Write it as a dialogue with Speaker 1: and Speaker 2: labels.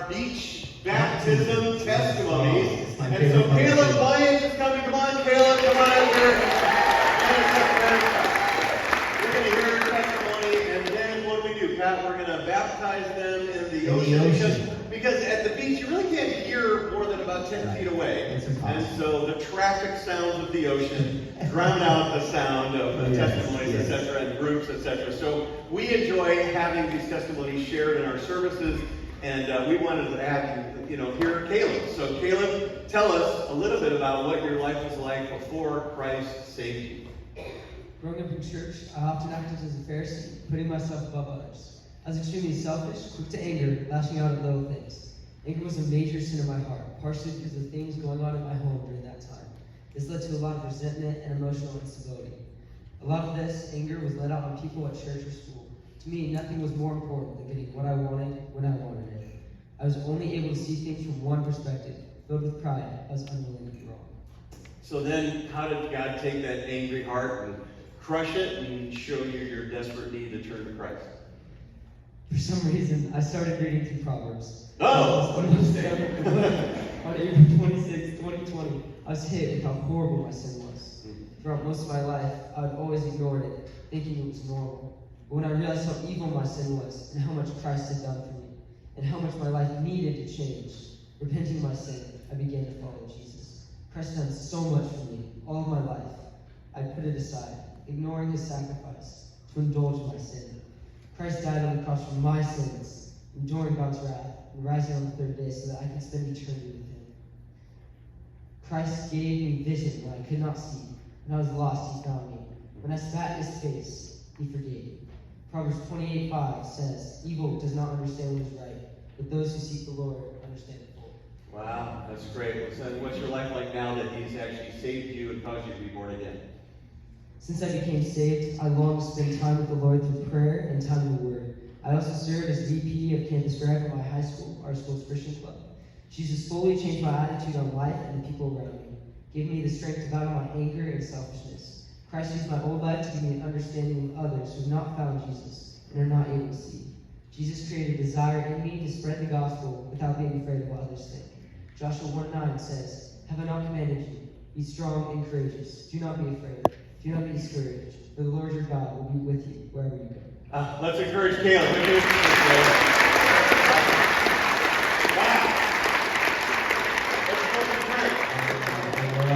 Speaker 1: beach baptism testimonies. And so Caleb Lyons is coming. Come on, Caleb, come on up here. We're going to hear your testimony, and then what do we do, Pat? We're going to baptize them in the ocean. Because at the beach, you really can't hear more than about 10 feet away. And so the traffic sounds of the ocean drown out the sound of the testimonies, etc., and groups, etc. So we enjoy having these testimonies shared in our services, and we wanted to have you hear Caleb. So Caleb, tell us a little bit about what your life was like before Christ saved you.
Speaker 2: Growing up in church, I often acted as a Pharisee, putting myself above others. I was extremely selfish, quick to anger, lashing out at little things. Anger was a major sin in my heart, partially because of things going on in my home during that time. This led to a lot of resentment and emotional instability. A lot of this anger was let out on people at church or school. To me, nothing was more important than getting what I wanted when I wanted it. I was only able to see things from one perspective. Filled with pride, I was unwilling to be wrong.
Speaker 1: So then, how did God take that angry heart and crush it and show you your desperate need to turn to Christ?
Speaker 2: For some reason, I started reading through Proverbs.
Speaker 1: Oh!
Speaker 2: On April 26, 2020, I was hit with how horrible my sin was. Throughout most of my life, I had always ignored it, thinking it was normal. But when I realized how evil my sin was, and how much Christ had done for me, and how much my life needed to change, repenting of my sin, I began to follow Jesus. Christ had done so much for me, all of my life. I put it aside, ignoring his sacrifice, to indulge in my sin. Christ died on the cross for my sins, enduring God's wrath, and rising on the third day so that I could spend eternity with him. Christ gave me vision when I could not see. When I was lost, he found me. When I spat in his face, he forgave me. Proverbs 28:5 says, "Evil does not understand what is right, but those who seek the Lord understand it fully."
Speaker 1: Wow, that's great. So what's your life like now that he's actually saved you and caused you to be born again?
Speaker 2: Since I became saved, I long to spend time with the Lord through prayer and time in the Word. I also served as VP of Campus Rep at my high school, our school's Christian club. Jesus fully changed my attitude on life and the people around me, gave me the strength to battle my anger and selfishness. Christ used my old life to give me an understanding of others who have not found Jesus and are not able to see. Jesus created a desire in me to spread the gospel without being afraid of what others think. Joshua 1:9 says, "Have I not commanded you? Be strong and courageous. Do not be afraid. Do not be discouraged, for the Lord your God will be with you wherever you go."
Speaker 1: Let's encourage Caleb.